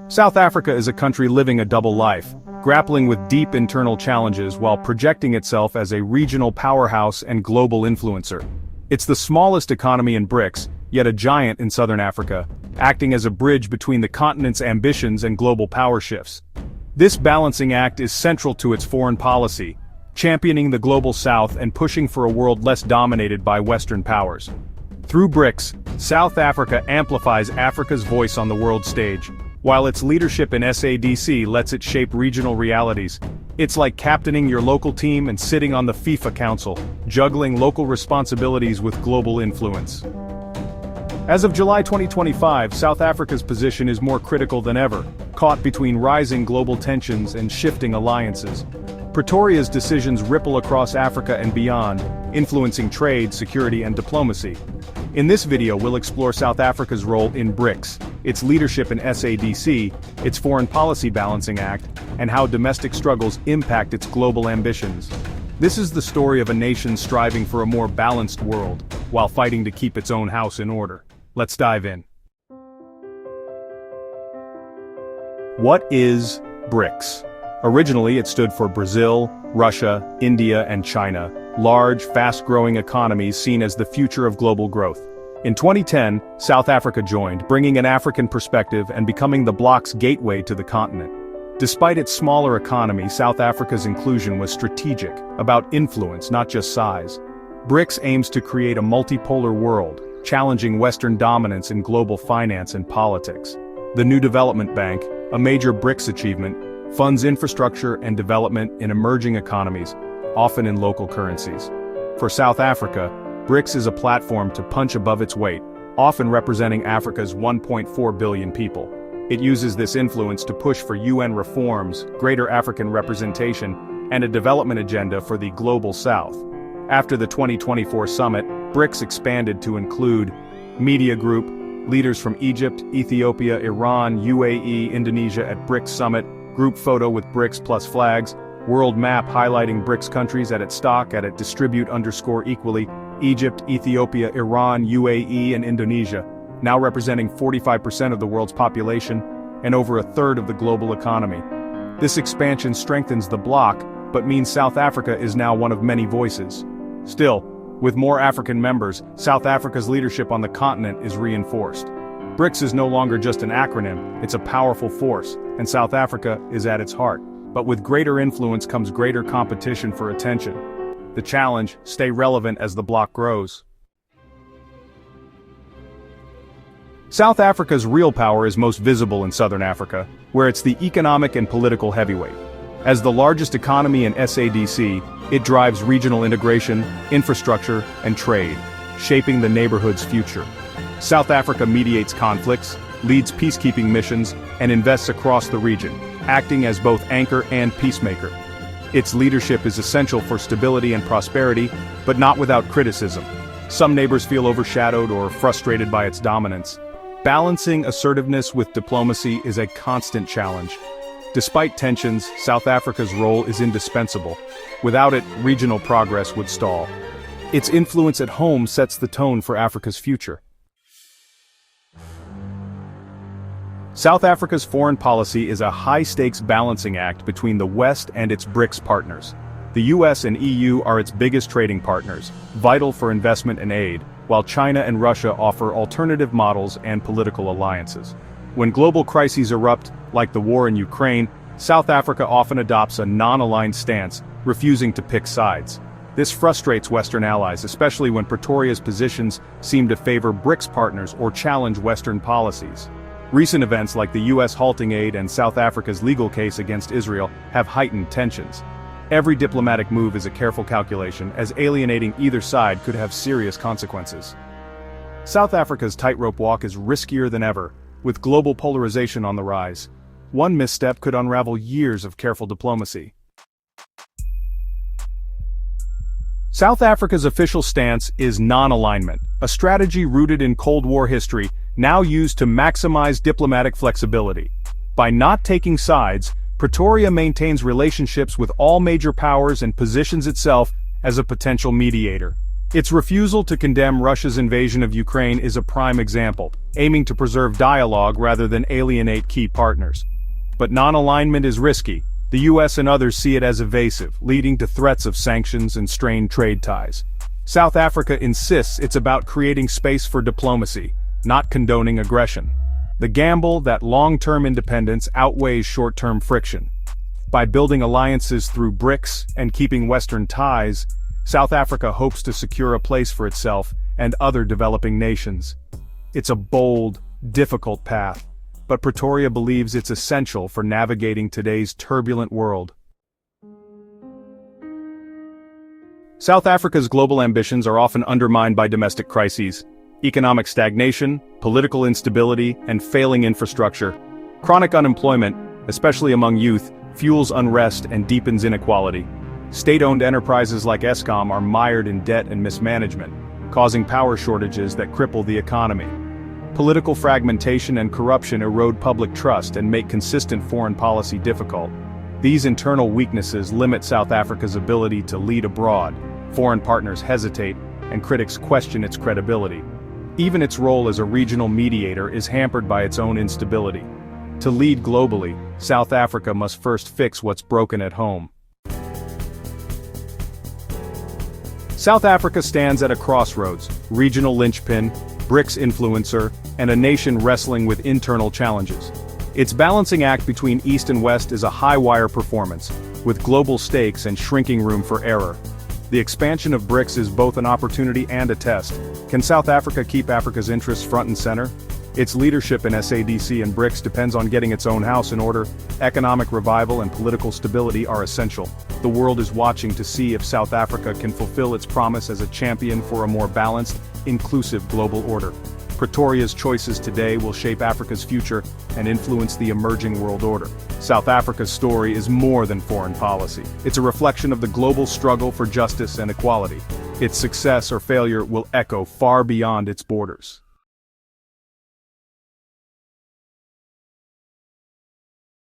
South Africa is a country living a double life, grappling with deep internal challenges while projecting itself as a regional powerhouse and global influencer. It's the smallest economy in BRICS, yet a giant in southern Africa, acting as a bridge between the continent's ambitions and global power shifts. This balancing act is central to its foreign policy, championing the global south and pushing for a world less dominated by Western powers. Through BRICS, South Africa amplifies Africa's voice on the world stage, while its leadership in SADC lets it shape regional realities. It's like captaining your local team and sitting on the FIFA Council, juggling local responsibilities with global influence. As of July 2025, South Africa's position is more critical than ever, caught between rising global tensions and shifting alliances. Pretoria's decisions ripple across Africa and beyond, influencing trade, security, and diplomacy. In this video, we'll explore South Africa's role in BRICS, its leadership in SADC, its foreign policy balancing act, and how domestic struggles impact its global ambitions. This is the story of a nation striving for a more balanced world, while fighting to keep its own house in order. Let's dive in. What is BRICS? Originally, it stood for Brazil, Russia, India, and China, large, fast-growing economies seen as the future of global growth. In 2010, South Africa joined, bringing an African perspective and becoming the bloc's gateway to the continent. Despite its smaller economy, South Africa's inclusion was strategic, about influence, not just size. BRICS aims to create a multipolar world, challenging Western dominance in global finance and politics. The New Development Bank, a major BRICS achievement, funds infrastructure and development in emerging economies, often in local currencies. For South Africa, BRICS is a platform to punch above its weight, often representing Africa's 1.4 billion people. It uses this influence to push for UN reforms, greater African representation, and a development agenda for the Global South. After the 2024 summit, BRICS expanded to include Media Group, leaders from Egypt, Ethiopia, Iran, UAE, Indonesia at BRICS Summit, group photo with BRICS plus flags, world map highlighting BRICS countries at its stock at it distribute_equally, Egypt, Ethiopia, Iran, UAE, and Indonesia, now representing 45% of the world's population and over a third of the global economy. This expansion strengthens the bloc, but means South Africa is now one of many voices. Still, with more African members, South Africa's leadership on the continent is reinforced. BRICS is no longer just an acronym, it's a powerful force, and South Africa is at its heart. But with greater influence comes greater competition for attention. The challenge: stay relevant as the bloc grows. South Africa's real power is most visible in southern Africa, where it's the economic and political heavyweight. As the largest economy in SADC, it drives regional integration, infrastructure, and trade, shaping the neighborhood's future. South Africa mediates conflicts, leads peacekeeping missions, and invests across the region, acting as both anchor and peacemaker. Its leadership is essential for stability and prosperity, but not without criticism. Some neighbors feel overshadowed or frustrated by its dominance. Balancing assertiveness with diplomacy is a constant challenge. Despite tensions, South Africa's role is indispensable. Without it, regional progress would stall. Its influence at home sets the tone for Africa's future. South Africa's foreign policy is a high-stakes balancing act between the West and its BRICS partners. The US and EU are its biggest trading partners, vital for investment and aid, while China and Russia offer alternative models and political alliances. When global crises erupt, like the war in Ukraine, South Africa often adopts a non-aligned stance, refusing to pick sides. This frustrates Western allies, especially when Pretoria's positions seem to favor BRICS partners or challenge Western policies. Recent events like the US halting aid and South Africa's legal case against Israel have heightened tensions. Every diplomatic move is a careful calculation, as alienating either side could have serious consequences. South Africa's tightrope walk is riskier than ever, with global polarization on the rise. One misstep could unravel years of careful diplomacy. South Africa's official stance is non-alignment, a strategy rooted in Cold War history, now used to maximize diplomatic flexibility. By not taking sides, Pretoria maintains relationships with all major powers and positions itself as a potential mediator. Its refusal to condemn Russia's invasion of Ukraine is a prime example, aiming to preserve dialogue rather than alienate key partners. But non-alignment is risky. The US and others see it as evasive, leading to threats of sanctions and strained trade ties. South Africa insists it's about creating space for diplomacy, not condoning aggression. The gamble that long-term independence outweighs short-term friction. By building alliances through BRICS and keeping Western ties, South Africa hopes to secure a place for itself and other developing nations. It's a bold, difficult path, but Pretoria believes it's essential for navigating today's turbulent world. South Africa's global ambitions are often undermined by domestic crises, economic stagnation, political instability, and failing infrastructure. Chronic unemployment, especially among youth, fuels unrest and deepens inequality. State-owned enterprises like Eskom are mired in debt and mismanagement, causing power shortages that cripple the economy. Political fragmentation and corruption erode public trust and make consistent foreign policy difficult. These internal weaknesses limit South Africa's ability to lead abroad. Foreign partners hesitate, and critics question its credibility. Even its role as a regional mediator is hampered by its own instability. To lead globally, South Africa must first fix what's broken at home. South Africa stands at a crossroads, regional linchpin, BRICS influencer, and a nation wrestling with internal challenges. Its balancing act between East and West is a high-wire performance, with global stakes and shrinking room for error. The expansion of BRICS is both an opportunity and a test. Can South Africa keep Africa's interests front and center? Its leadership in SADC and BRICS depends on getting its own house in order. Economic revival and political stability are essential. The world is watching to see if South Africa can fulfill its promise as a champion for a more balanced, inclusive global order. Pretoria's choices today will shape Africa's future and influence the emerging world order. South Africa's story is more than foreign policy. It's a reflection of the global struggle for justice and equality. Its success or failure will echo far beyond its borders.